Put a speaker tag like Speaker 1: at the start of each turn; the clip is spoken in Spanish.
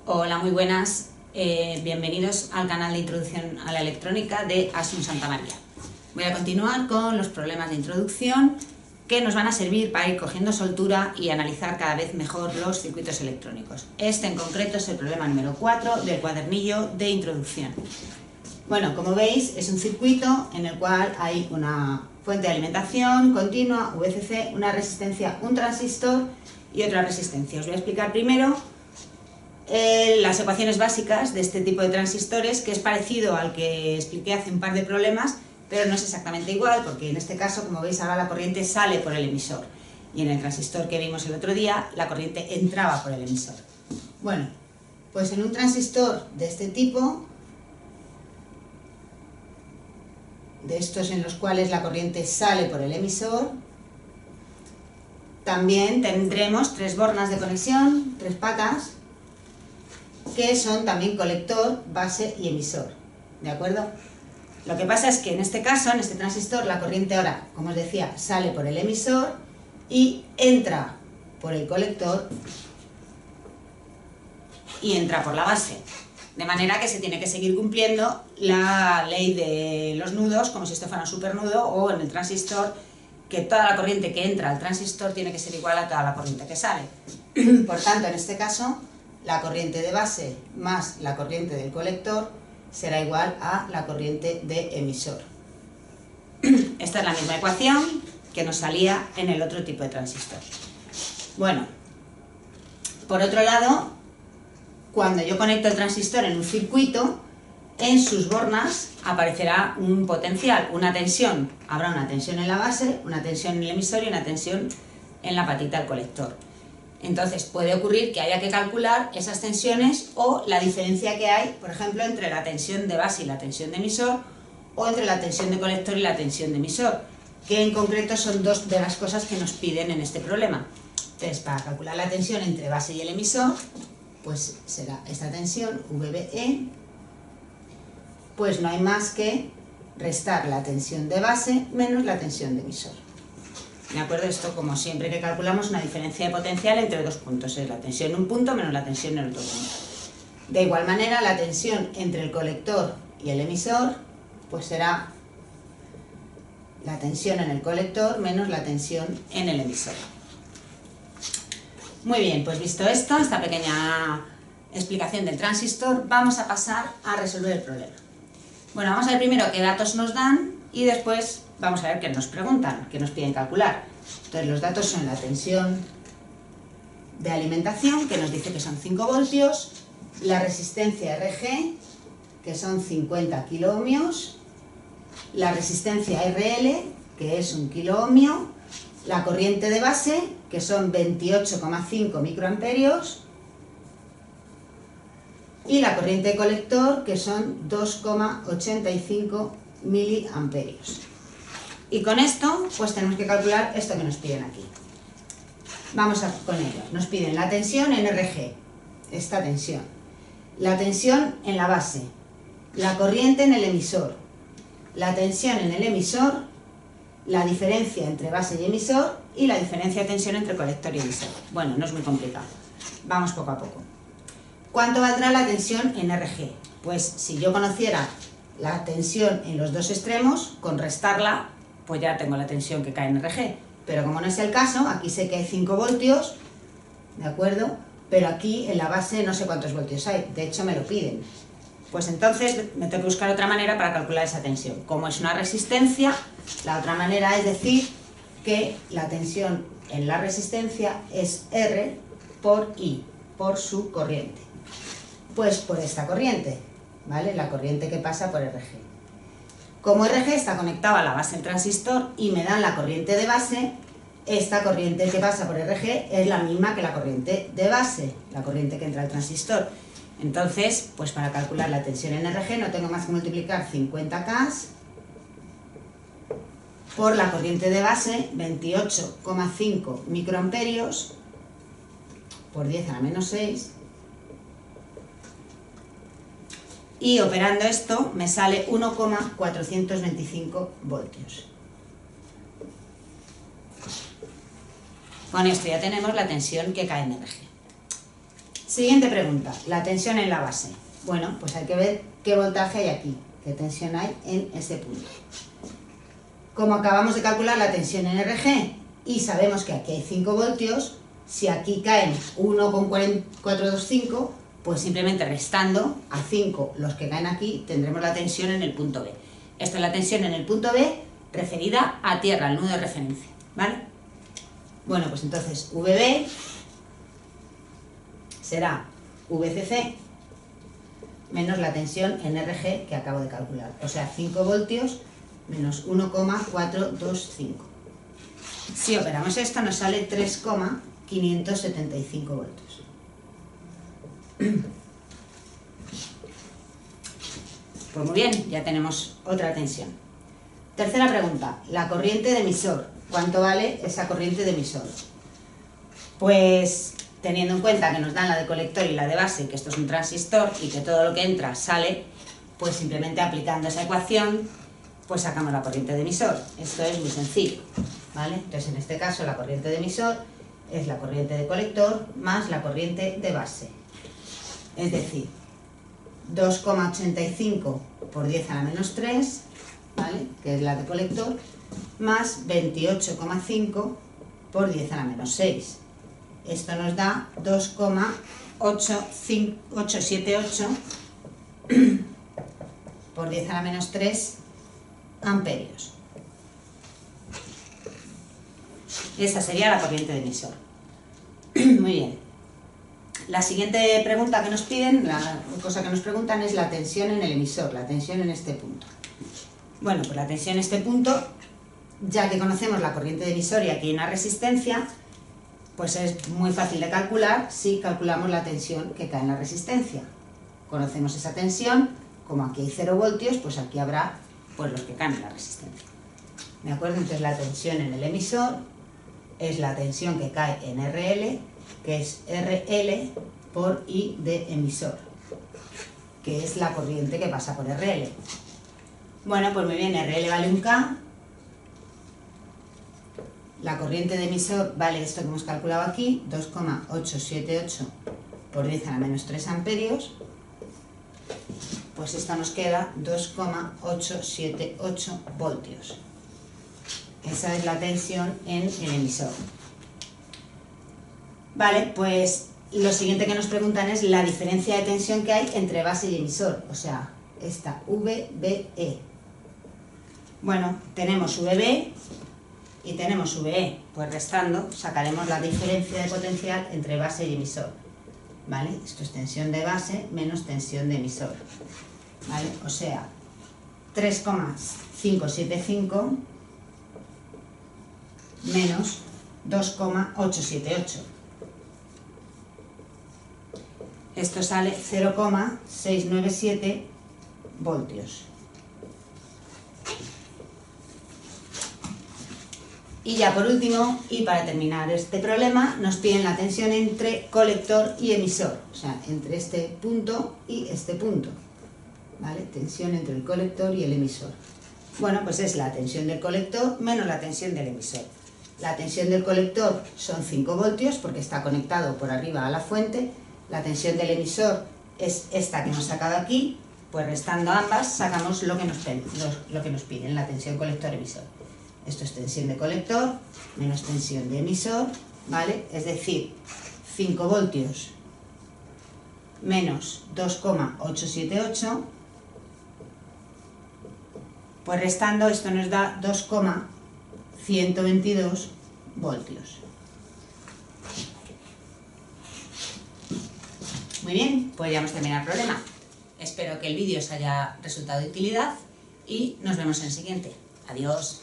Speaker 1: Hola, muy buenas. Bienvenidos al canal de Introducción a la Electrónica de Asun Santa María. Voy a continuar con los problemas de introducción que nos van a servir para ir cogiendo soltura y analizar cada vez mejor los circuitos electrónicos. Este en concreto es el problema número 4 del cuadernillo de introducción. Bueno, como veis, es un circuito en el cual hay una fuente de alimentación continua, VCC, una resistencia, un transistor y otra resistencia. Os voy a explicar primero las ecuaciones básicas de este tipo de transistores, que es parecido al que expliqué hace un par de problemas, pero no es exactamente igual, porque en este caso, como veis, ahora la corriente sale por el emisor, y en el transistor que vimos el otro día, la corriente entraba por el emisor. Bueno, pues en un transistor de este tipo, de estos en los cuales la corriente sale por el emisor, también tendremos tres bornas de conexión, tres patas, que son también colector, base y emisor, ¿de acuerdo? Lo que pasa es que en este caso, en este transistor, la corriente ahora, como os decía, sale por el emisor y entra por el colector y entra por la base. De manera que se tiene que seguir cumpliendo la ley de los nudos, como si esto fuera un supernudo, o en el transistor, que toda la corriente que entra al transistor tiene que ser igual a toda la corriente que sale. Por tanto, en este caso, la corriente de base más la corriente del colector será igual a la corriente de emisor. Esta es la misma ecuación que nos salía en el otro tipo de transistor. Bueno, por otro lado, cuando yo conecto el transistor en un circuito, en sus bornas aparecerá un potencial, una tensión. Habrá una tensión en la base, una tensión en el emisor y una tensión en la patita del colector. Entonces puede ocurrir que haya que calcular esas tensiones o la diferencia que hay, por ejemplo, entre la tensión de base y la tensión de emisor, o entre la tensión de colector y la tensión de emisor, que en concreto son dos de las cosas que nos piden en este problema. Entonces, para calcular la tensión entre base y el emisor, pues será esta tensión, VBE, pues no hay más que restar la tensión de base menos la tensión de emisor. ¿De acuerdo? Esto, como siempre que calculamos una diferencia de potencial entre dos puntos, es la tensión en un punto menos la tensión en otro punto. De igual manera, la tensión entre el colector y el emisor, pues será la tensión en el colector menos la tensión en el emisor. Muy bien, pues visto esto, esta pequeña explicación del transistor, vamos a pasar a resolver el problema. Bueno, vamos a ver primero qué datos nos dan y después vamos a ver qué nos preguntan, qué nos piden calcular. Entonces los datos son la tensión de alimentación, que nos dice que son 5 voltios, la resistencia RG, que son 50 kiloohmios, la resistencia RL, que es 1 kiloohmio, la corriente de base, que son 28,5 microamperios, y la corriente de colector, que son 2,85 miliamperios. Y con esto, pues tenemos que calcular esto que nos piden aquí. Vamos con ello. Nos piden la tensión en RG, esta tensión, la tensión en la base, la corriente en el emisor, la tensión en el emisor, la diferencia entre base y emisor y la diferencia de tensión entre colector y emisor. Bueno, no es muy complicado. Vamos poco a poco. ¿Cuánto valdrá la tensión en RG? Pues si yo conociera la tensión en los dos extremos, con restarla, pues ya tengo la tensión que cae en RG. Pero como no es el caso, aquí sé que hay 5 voltios, ¿de acuerdo? Pero aquí en la base no sé cuántos voltios hay, de hecho me lo piden. Pues entonces me tengo que buscar otra manera para calcular esa tensión. Como es una resistencia, la otra manera es decir que la tensión en la resistencia es R por I, por su corriente. Pues por esta corriente, ¿vale? La corriente que pasa por RG. Como RG está conectado a la base del transistor y me dan la corriente de base, esta corriente que pasa por RG es la misma que la corriente de base, la corriente que entra al transistor. Entonces, pues para calcular la tensión en RG no tengo más que multiplicar 50K por la corriente de base, 28,5 microamperios, por 10 a la menos 6, y operando esto me sale 1,425 voltios. Con esto ya tenemos la tensión que cae en RG. Siguiente pregunta, la tensión en la base. Bueno, pues hay que ver qué voltaje hay aquí, qué tensión hay en ese punto. Como acabamos de calcular la tensión en RG y sabemos que aquí hay 5 voltios, si aquí caen 1,425, pues simplemente restando a 5 los que caen aquí, tendremos la tensión en el punto B. Esta es la tensión en el punto B referida a tierra, al nudo de referencia, ¿vale? Bueno, pues entonces VB será VCC menos la tensión en RG que acabo de calcular, o sea, 5 voltios menos 1,425. Si operamos esto nos sale 3,575 voltios. Pues muy bien, ya tenemos otra tensión. Tercera pregunta, la corriente de emisor. ¿Cuánto vale esa corriente de emisor? Pues teniendo en cuenta que nos dan la de colector y la de base, que esto es un transistor y que todo lo que entra sale, pues simplemente aplicando esa ecuación, pues sacamos la corriente de emisor. Esto es muy sencillo, ¿vale? Entonces en este caso la corriente de emisor es la corriente de colector más la corriente de base. Es decir, 2,85 por 10 a la menos 3, ¿vale? Que es la de colector, más 28,5 por 10 a la menos 6. Esto nos da 2,878 por 10 a la menos 3 amperios. Esa sería la corriente de emisor. Muy bien. La siguiente pregunta que nos piden, la cosa que nos preguntan es la tensión en el emisor, la tensión en este punto. Bueno, pues la tensión en este punto, ya que conocemos la corriente de emisor y aquí hay una resistencia, pues es muy fácil de calcular si calculamos la tensión que cae en la resistencia. Conocemos esa tensión, como aquí hay 0 voltios, pues aquí habrá pues los que caen en la resistencia. ¿De acuerdo? Entonces la tensión en el emisor es la tensión que cae en RL, que es RL por I de emisor, que es la corriente que pasa por RL. Bueno, pues muy bien, RL vale 1K, la corriente de emisor vale esto que hemos calculado aquí, 2,878 por 10 a la menos 3 amperios, pues esto nos queda 2,878 voltios. Esa es la tensión en el emisor. Vale, pues lo siguiente que nos preguntan es la diferencia de tensión que hay entre base y emisor, o sea, esta VBE. Bueno, tenemos VB y tenemos VE, pues restando sacaremos la diferencia de potencial entre base y emisor. ¿Vale? Esto es tensión de base menos tensión de emisor. ¿Vale? O sea, 3,575 menos 2,878. Esto sale 0,697 voltios. Y ya por último, y para terminar este problema, nos piden la tensión entre colector y emisor, o sea, entre este punto y este punto, ¿vale? Tensión entre el colector y el emisor. Bueno, pues es la tensión del colector menos la tensión del emisor. La tensión del colector son 5 voltios porque está conectado por arriba a la fuente. La tensión del emisor es esta que hemos sacado aquí, pues restando ambas sacamos lo que nos piden, la tensión colector-emisor. Esto es tensión de colector menos tensión de emisor, ¿vale? Es decir, 5 voltios menos 2,878, pues restando esto nos da 2,122 voltios. Muy bien, pues ya hemos terminado el problema. Espero que el vídeo os haya resultado de utilidad y nos vemos en el siguiente. Adiós.